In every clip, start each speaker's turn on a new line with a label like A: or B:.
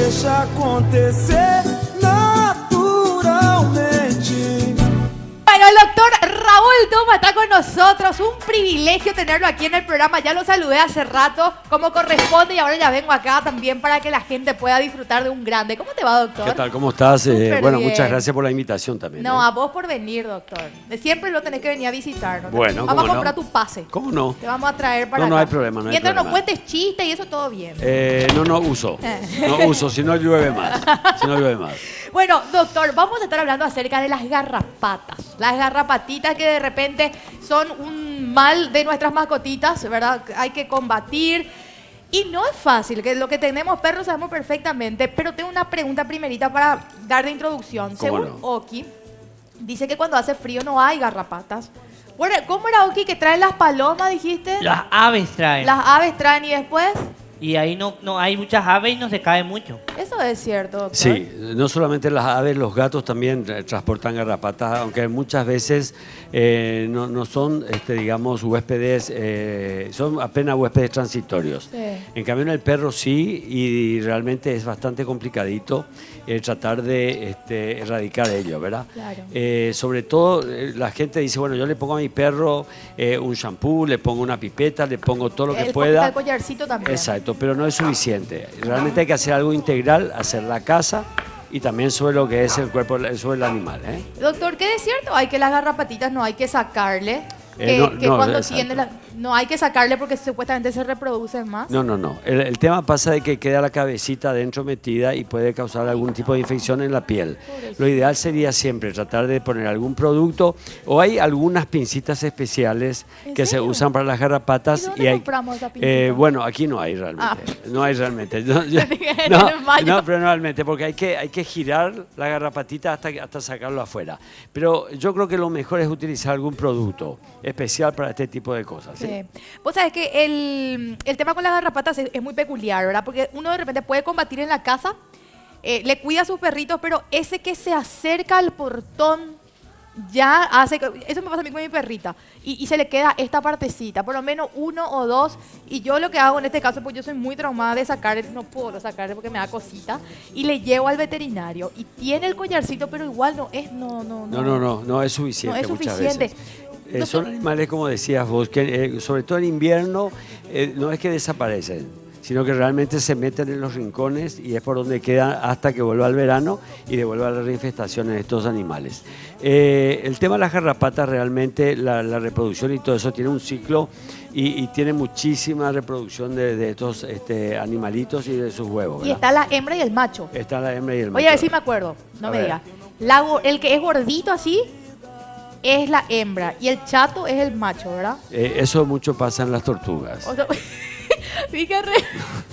A: deixa acontecer naturalmente.
B: Bueno, el doctor Raúl Tuma está con nosotros. Un privilegio tenerlo aquí en el programa. Ya lo saludé hace rato, como corresponde, y ahora ya vengo acá también para que la gente pueda disfrutar de un grande. ¿Cómo te va, doctor?
C: ¿Qué tal? ¿Cómo estás?
B: bien.
C: Bueno, muchas gracias por la invitación también.
B: No, a vos por venir, doctor. Siempre lo tenés que venir a visitar, ¿no?
C: Bueno,
B: vamos a
C: ¿cómo
B: comprar
C: no?
B: tu pase.
C: ¿Cómo no?
B: Te vamos a traer para
C: No, no
B: acá.
C: hay problema, no hay
B: Mientras
C: problema.
B: nos cuentes chistes y eso, todo bien.
C: No uso. No uso, si no llueve más. Si no llueve más.
B: Bueno, doctor, vamos a estar hablando acerca de las garrapatas. Las garrapatitas que de repente son un mal de nuestras mascotitas, ¿verdad? Hay que combatir. Y no es fácil, que lo que tenemos perros sabemos perfectamente, pero tengo una pregunta primerita para dar de introducción. Según
C: no?
B: Oki, dice que cuando hace frío no hay garrapatas. Bueno, ¿cómo era, Oki, que traen las palomas, dijiste?
D: Las aves traen.
B: Las aves traen y después...
D: Y ahí no hay muchas aves y no se cae mucho.
B: Eso es cierto, doctor.
C: Sí, no solamente las aves, los gatos también transportan garrapatas, aunque muchas veces no son, digamos, huéspedes, son apenas huéspedes transitorios.
B: Sí.
C: En cambio, en el perro sí, y realmente es bastante complicadito tratar de erradicar ello, ¿verdad?
B: Claro.
C: Sobre todo, la gente dice, bueno, yo le pongo a mi perro un shampoo, le pongo una pipeta, le pongo todo lo que pueda.
B: El collarcito también.
C: Exacto, pero no es suficiente. Realmente hay que hacer algo integral, hacer la casa y también sobre lo que es el cuerpo, sobre el animal.
B: Doctor, ¿qué es cierto? Hay que las garrapatitas no hay que sacarle.
C: No,
B: Cuando
C: exacto.
B: tiene no hay que sacarle porque supuestamente se reproducen más.
C: No. El tema pasa de que queda la cabecita dentro metida y puede causar algún tipo de infección en la piel.
B: Pobrecito.
C: Lo ideal sería siempre tratar de poner algún producto, o hay algunas pincitas especiales
B: ¿En
C: que se
B: serio?
C: usan para las garrapatas.
B: ¿Y dónde compramos esa pincita?
C: Bueno, aquí no hay realmente. No hay realmente. No,
B: En el baño.
C: pero no realmente, porque hay que girar la garrapatita hasta sacarlo afuera. Pero yo creo que lo mejor es utilizar algún producto especial para este tipo de cosas. ¿sí?
B: Vos sabés que el tema con las garrapatas es muy peculiar, ¿verdad? Porque uno de repente puede combatir en la casa, le cuida a sus perritos, pero ese que se acerca al portón ya hace... Eso me pasa a mí con mi perrita. Y se le queda esta partecita, por lo menos uno o dos. Y yo lo que hago en este caso, pues yo soy muy traumada de sacarle, no puedo sacarle porque me da cosita. Y le llevo al veterinario. Y tiene el collarcito, pero igual no es...
C: No es suficiente.
B: No es
C: muchas
B: suficiente.
C: veces. Son animales, como decías vos, que sobre todo en invierno no es que desaparecen, sino que realmente se meten en los rincones y es por donde quedan hasta que vuelva el verano y devuelva la reinfestación en estos animales. El tema de las garrapatas, realmente la reproducción y todo eso tiene un ciclo y tiene muchísima reproducción de estos animalitos y de sus huevos.
B: Y
C: ¿verdad?
B: está la hembra y el macho.
C: Está la hembra y el macho.
B: Oye, a ver si me acuerdo, no
C: A
B: me
C: ver.
B: digas. El que es gordito así es la hembra y el chato es el macho, ¿verdad?
C: Eso mucho pasa en las tortugas.
B: O sea, fíjate,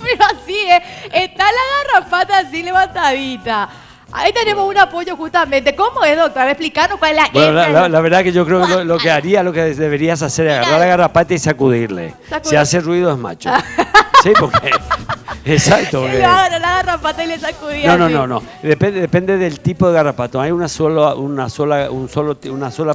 B: pero así es. Está la garrapata así levantadita. Ahí tenemos un apoyo justamente. ¿Cómo es, doctor? Explícanos cuál es la
C: Bueno,
B: hembra.
C: la verdad que yo creo que lo que deberías hacer es agarrar la garrapata y sacudirle. Si hace ruido es macho. Sí, porque... Exacto.
B: Le agarra la garrapata y le sacudía.
C: No. Depende del tipo de garrapato. Hay una sola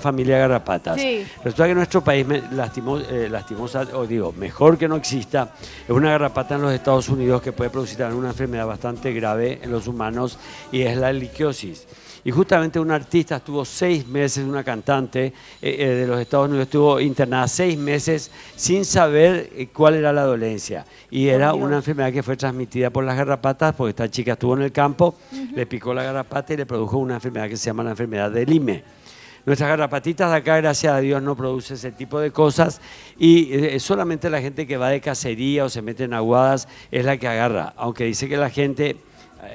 C: familia de garrapatas.
B: Sí.
C: Resulta que en nuestro país, lastimosa, o digo, mejor que no exista, es una garrapata en los Estados Unidos que puede producir también una enfermedad bastante grave en los humanos y es la liquiosis. Y justamente una artista estuvo 6 meses, una cantante de los Estados Unidos, estuvo internada 6 meses sin saber cuál era la dolencia. Y era una enfermedad que fue transmitida por las garrapatas, porque esta chica estuvo en el campo, le picó la garrapata y le produjo una enfermedad que se llama la enfermedad de Lyme. Nuestras garrapatitas de acá, gracias a Dios, no producen ese tipo de cosas y solamente la gente que va de cacería o se mete en aguadas es la que agarra, aunque dice que la gente...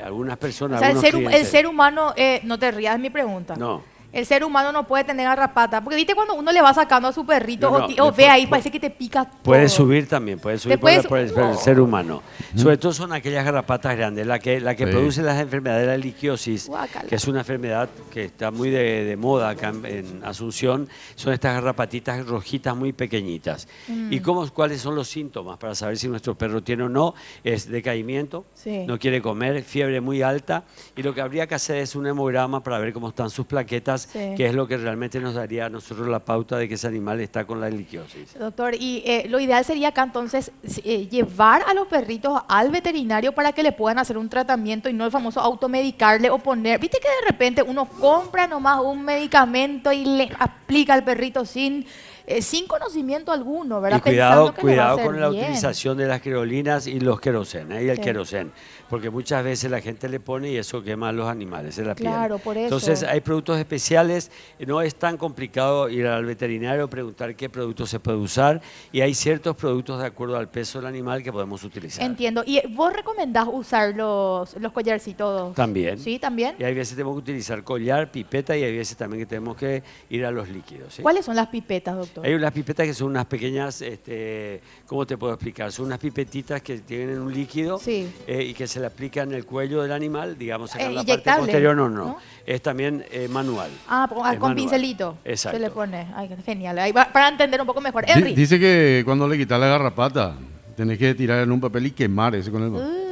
C: Algunas personas,
B: O sea,
C: algunos
B: el ser humano, no te rías de mi pregunta.
C: No.
B: El ser humano no puede tener garrapata. Porque viste cuando uno le va sacando a su perrito o ve
C: después,
B: ahí, parece que te pica todo.
C: Puede subir también, puede subir por el
B: No.
C: ser humano. Sobre todo son aquellas garrapatas grandes, la que produce las enfermedades de la liquiosis,
B: Guácala.
C: que es una enfermedad que está muy de moda acá en Asunción. Son estas garrapatitas rojitas muy pequeñitas. ¿Y cuáles son los síntomas para saber si nuestro perro tiene o no? Es decaimiento,
B: Sí.
C: no quiere comer, fiebre muy alta, y lo que habría que hacer es un hemograma para ver cómo están sus plaquetas
B: Sí.
C: que es lo que realmente nos daría a nosotros la pauta de que ese animal está con la liquiosis.
B: Doctor, y lo ideal sería acá entonces llevar a los perritos al veterinario para que le puedan hacer un tratamiento y no el famoso automedicarle o poner. Viste que de repente uno compra nomás un medicamento y le aplica al perrito sin conocimiento alguno, ¿verdad?
C: Y cuidado,
B: Pensando que le va a
C: cuidado
B: hacer
C: con la
B: bien.
C: utilización de las creolinas y los querosén, y el
B: Sí.
C: querosén, porque muchas veces la gente le pone y eso quema a los animales en la piel.
B: Claro, por eso.
C: Entonces hay productos especiales, no es tan complicado ir al veterinario, preguntar qué producto se puede usar, y hay ciertos productos de acuerdo al peso del animal que podemos utilizar.
B: Entiendo. ¿Y vos recomendás usar los collarcitos?
C: También.
B: Sí, también.
C: Y hay veces tenemos que utilizar collar, pipeta, y hay veces también que tenemos que ir a los líquidos. ¿sí?
B: ¿Cuáles son las pipetas, doctor?
C: Hay unas pipetas que son unas pequeñas, ¿cómo te puedo explicar? Son unas pipetitas que tienen un líquido
B: Sí.
C: y que se le aplica en el cuello del animal, digamos, en la parte
B: inyectable,
C: posterior,
B: ¿no?
C: no. Es también manual.
B: Ah,
C: Es
B: con
C: manual.
B: pincelito.
C: Exacto.
B: Se le pone. Ay, genial. Ahí para entender un poco mejor.
E: Di-
B: Henry.
E: Dice que cuando le quitas la garrapata, tenés que tirar en un papel y quemar ese con el papel.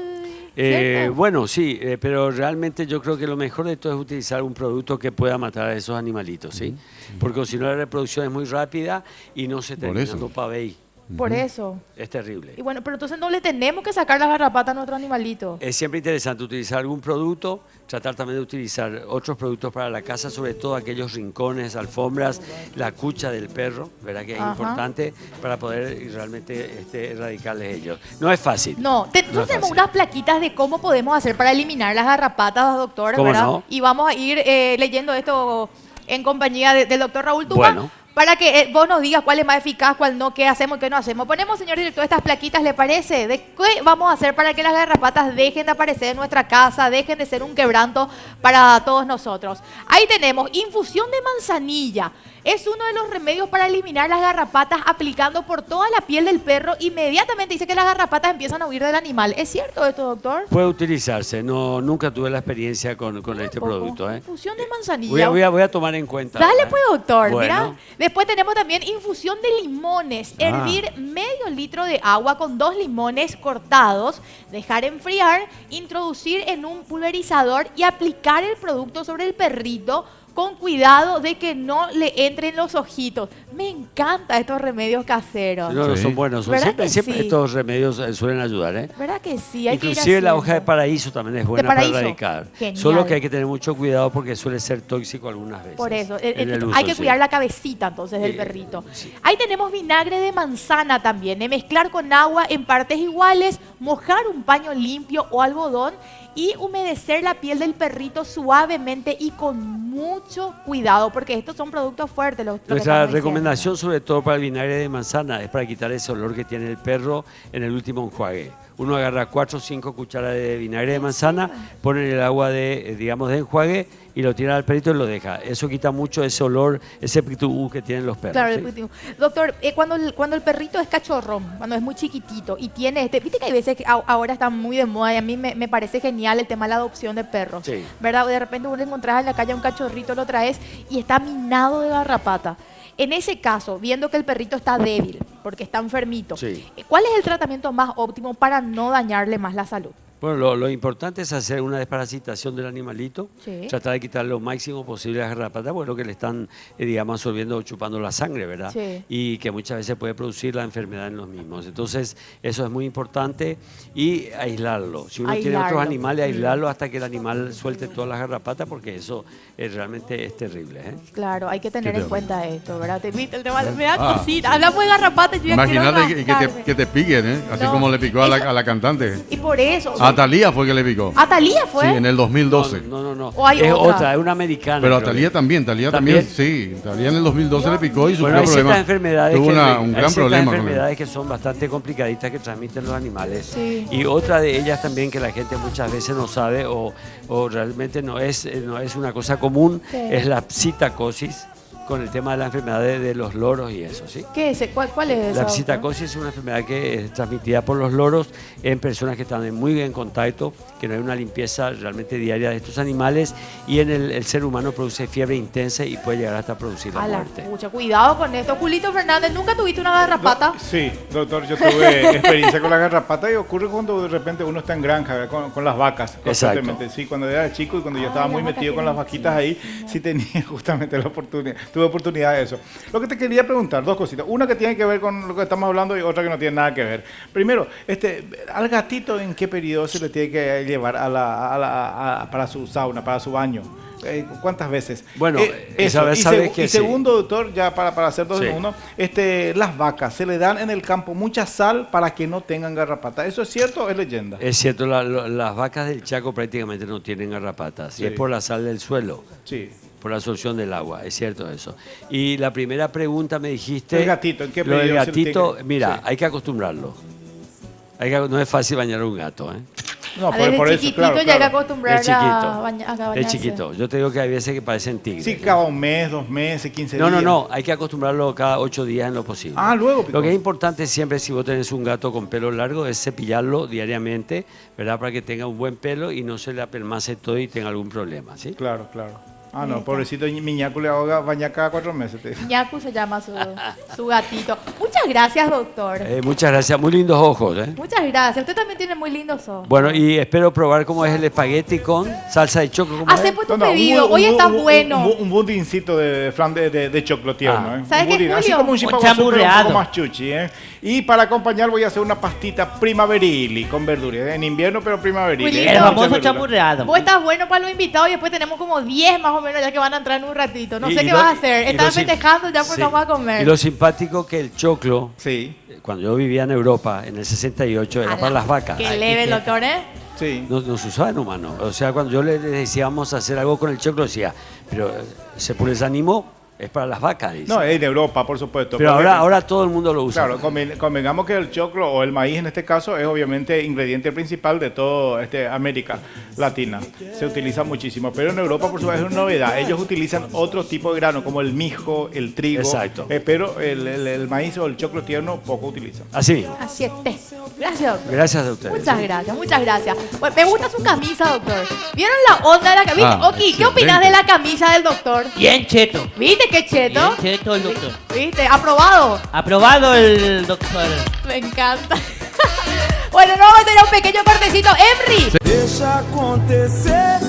B: ¿Cierto?
C: Bueno, sí, pero realmente yo creo que lo mejor de todo es utilizar un producto que pueda matar a esos animalitos, ¿sí? Porque si no la reproducción es muy rápida y no se termina
E: eso.
C: para ahí.
B: Por eso.
C: Es terrible.
B: Y bueno, pero entonces no le tenemos que sacar las garrapatas a nuestro animalito.
C: Es siempre interesante utilizar algún producto, tratar también de utilizar otros productos para la casa, sobre todo aquellos rincones, alfombras, la cucha del perro, ¿verdad? Que es
B: Ajá.
C: importante para poder realmente erradicarles ellos. No es fácil.
B: No, nosotros
C: es
B: tenemos
C: fácil.
B: unas plaquitas de cómo podemos hacer para eliminar las garrapatas, doctor,
C: ¿Cómo
B: ¿verdad?
C: no?
B: Y vamos a ir leyendo esto en compañía del doctor Raúl Tuba.
C: Bueno.
B: Para que vos nos digas cuál es más eficaz, cuál no, qué hacemos y qué no hacemos. Ponemos, señor director, estas plaquitas, ¿le parece? ¿De qué vamos a hacer para que las garrapatas dejen de aparecer en nuestra casa, dejen de ser un quebranto para todos nosotros? Ahí tenemos infusión de manzanilla. Es uno de los remedios para eliminar las garrapatas aplicando por toda la piel del perro. Inmediatamente dice que las garrapatas empiezan a huir del animal. ¿Es cierto esto, doctor?
C: Puede utilizarse. No, nunca tuve la experiencia con este
B: Tampoco.
C: producto.
B: Infusión de manzanilla.
C: Voy a tomar en cuenta.
B: Dale
C: ¿verdad?
B: pues, doctor.
C: Bueno.
B: Mira. Después tenemos también infusión de limones. Hervir medio litro de agua con 2 limones cortados, dejar enfriar, introducir en un pulverizador y aplicar el producto sobre el perrito con cuidado de que no le entren los ojitos. Me encantan estos remedios caseros.
C: No,
E: Sí.
C: son buenos.
B: ¿Verdad
C: Siempre,
B: que
C: siempre
B: sí?
C: estos remedios suelen ayudar, ¿eh?
B: ¿Verdad que sí? Hay que ir
C: Inclusive la
B: haciendo.
C: hoja de paraíso también es buena para
B: paraíso.
C: erradicar.
B: Genial.
C: Solo que hay que tener mucho cuidado porque suele ser tóxico algunas veces.
B: Por eso,
C: en el uso,
B: hay que
C: sí.
B: cuidar la cabecita entonces del
C: Sí,
B: perrito.
C: sí.
B: Ahí tenemos vinagre de manzana también, mezclar con agua en partes iguales, mojar un paño limpio o algodón y humedecer la piel del perrito suavemente y con mucho cuidado, porque estos son productos fuertes. Los que
C: Nuestra
B: estamos diciendo.
C: recomendación, sobre todo para el vinagre de manzana, es para quitar ese olor que tiene el perro en el último enjuague. Uno agarra 4 o 5 cucharadas de vinagre de manzana, pone en el agua de enjuague y lo tira al perrito y lo deja. Eso quita mucho ese olor, ese pitú que tienen los perros.
B: Claro,
C: ¿sí?
B: el pitú. Doctor, cuando el perrito es cachorrón, cuando es muy chiquitito y tiene viste que hay veces que ahora está muy de moda y a mí me parece genial el tema de la adopción de perros,
C: Sí.
B: ¿verdad? De repente vos le encontrás en la calle a un cachorrito, lo traes y está minado de garrapata. En ese caso, viendo que el perrito está débil, porque está enfermito,
C: Sí.
B: ¿cuál es el tratamiento más óptimo para no dañarle más la salud?
C: Bueno, lo importante es hacer una desparasitación del animalito,
B: Sí.
C: tratar de quitar lo máximo posible las garrapatas, porque es lo que le están, digamos, absorbiendo o chupando la sangre, ¿verdad?
B: Sí.
C: Y que muchas veces puede producir la enfermedad en los mismos. Entonces, eso es muy importante y aislarlo. Si uno tiene
B: Aislarlo.
C: otros animales, aislarlo hasta que el animal suelte todas las garrapatas, porque eso realmente es terrible, ¿eh?
B: Claro, hay que tener
E: Qué
B: en
E: terrible.
B: cuenta esto, ¿verdad? Me da
E: Ah,
B: cosita. Hablamos de garrapata y yo ya quiero
E: Imagínate
B: rascarme.
E: que te piquen, ¿eh? Así
B: No,
E: como le picó a
B: eso-
E: la cantante.
B: Y por eso.
E: A Talía fue que le picó.
B: ¿A Talía fue?
E: Sí, en el 2012.
C: No.
B: ¿O hay
C: es
B: otra?
C: otra, es una americana.
E: Pero a
C: creo
E: Talía
C: que.
E: también, sí. Talía en el 2012 le picó y
C: Bueno,
E: sufrió
C: hay ciertas
E: problemas.
C: enfermedades,
E: Tuvo
C: que,
E: un
C: hay
E: gran
C: ciertas
E: problema con él.
C: enfermedades que son bastante complicaditas que transmiten los animales.
B: Sí.
C: Y otra de ellas también que la gente muchas veces no sabe o realmente no es una cosa común,
B: Sí.
C: es la psittacosis, con el tema de la enfermedad de los loros y eso, ¿sí?
B: ¿Qué es? ¿Cuál es esa,
C: La
B: doctor?
C: psittacosis es una enfermedad que es transmitida por los loros en personas que están en muy bien contacto, que no hay una limpieza realmente diaria de estos animales y en el ser humano produce fiebre intensa y puede llegar hasta producir la
B: A la
C: muerte.
B: pucha, cuidado con esto. Julito Fernández, ¿nunca tuviste una garrapata?
F: Sí, doctor, yo tuve experiencia con la garrapata y ocurre cuando de repente uno está en granja con las vacas. Constantemente. Sí, cuando era chico y cuando yo estaba muy
B: las vacas
F: metido con las
B: tienen
F: vaquitas ahí, sí tenía justamente la oportunidad, tuve oportunidad de eso. Lo que te quería preguntar, dos cositas. Una que tiene que ver con lo que estamos hablando y otra que no tiene nada que ver. Primero, al gatito, ¿en qué periodo se le tiene que llevar para su sauna, para su baño? ¿Cuántas veces?
C: Bueno,
F: eso.
C: sabes que
F: y
C: sí.
F: segundo, doctor, ya para hacer dos
C: Sí.
F: en uno, las vacas, ¿se le dan en el campo mucha sal para que no tengan garrapata? ¿Eso es cierto o es leyenda?
C: Es cierto, las vacas del Chaco prácticamente no tienen garrapatas y
F: Sí.
C: es por la sal del suelo.
F: Sí.
C: Por la absorción del agua, es cierto eso. Y la primera pregunta me dijiste...
F: El gatito, ¿en qué
C: Lo del
F: periodo se le tiene
C: gatito,
F: que-
C: mira,
F: sí.
C: hay que acostumbrarlo. No es fácil bañar a un gato, ¿eh?
F: No,
B: Desde chiquitito ya hay que acostumbrar
C: Es chiquito.
B: a
C: Es
B: bañarse.
C: chiquito. Yo te digo que hay veces que parecen tigres.
F: Sí, cada un mes, 2 meses, 15 días.
C: No, hay que acostumbrarlo cada 8 días en lo posible.
F: Ah, luego, Pico.
C: Lo que es importante siempre si vos tenés un gato con pelo largo es cepillarlo diariamente, ¿verdad? Para que tenga un buen pelo y no se le apelmace todo y tenga algún problema, ¿sí?
F: Claro, claro. Ah, no, pobrecito Miñaco le hago bañar cada 4 meses.
B: Ñacu se llama su gatito. Muchas gracias, doctor.
C: Muchas gracias, muy lindos ojos, ¿eh?
B: Muchas gracias. Usted también tiene muy lindos ojos.
C: Bueno, y espero probar cómo es el espagueti con salsa de choclo. ¿Cómo
B: Hacé
C: es?
B: pues tu pedido. Hoy está bueno.
F: Un budincito de flan de choclo tierno, ¿eh?
B: ¿Sabes
F: Un
B: qué,
F: budín, así
B: Julio?
F: como un
D: Un
F: chipaguazú, pero un
D: chamurreado.
F: poco más chuchi, ¿eh? Y para acompañar voy a hacer una pastita primaverili con verduras. En invierno, pero primaverili.
B: Julito.
F: ¿eh?
D: El
F: Mucha
D: famoso
F: verdura.
D: champurreado.
B: Vos estás bueno para los invitados y después tenemos como 10 más o menos ya que van a entrar en un ratito. No
C: Y-
B: sé
C: y
B: qué
C: lo-
B: vas a hacer.
C: y
B: Están
C: lo sim-
B: festejando ya porque
C: sí.
B: vamos a comer.
C: Y lo simpático que el choclo,
F: Sí,
C: cuando yo vivía en Europa, en el 68, era
B: Ala,
C: para las vacas.
B: Qué
C: Ay,
B: leve,
C: que-
B: doctor, ¿eh?
F: sí.
C: No se usaba en humano. O sea, cuando yo le decía vamos a hacer algo con el choclo, decía, pero se pone ese ánimo, es para las vacas, dice.
F: No, en Europa, por supuesto.
C: pero
F: porque-
C: ahora todo el mundo lo usa.
F: Claro, convengamos que el choclo o el maíz en este caso es obviamente ingrediente principal de todo América Latina. Se utiliza muchísimo, pero en Europa por supuesto es una novedad. Ellos utilizan otro tipo de grano como el mijo, el trigo,
C: Exacto.
F: Pero el maíz o el choclo tierno poco utilizan.
C: Así mismo.
B: Así es. Gracias, doctor.
C: Gracias a ustedes.
B: Muchas gracias, muchas gracias. Bueno, me gusta su camisa, doctor. ¿Vieron la onda de la camisa?
E: Ah,
B: Ok, ¿qué
E: excelente.
B: opinas de la camisa del doctor?
D: Bien cheto.
B: ¿Viste qué cheto?
D: Bien cheto el doctor.
B: ¿Viste? ¿Aprobado?
D: Aprobado el doctor.
B: Me encanta. Bueno, no vamos a tener un pequeño cortecito. Emry,
A: Deixa acontecer.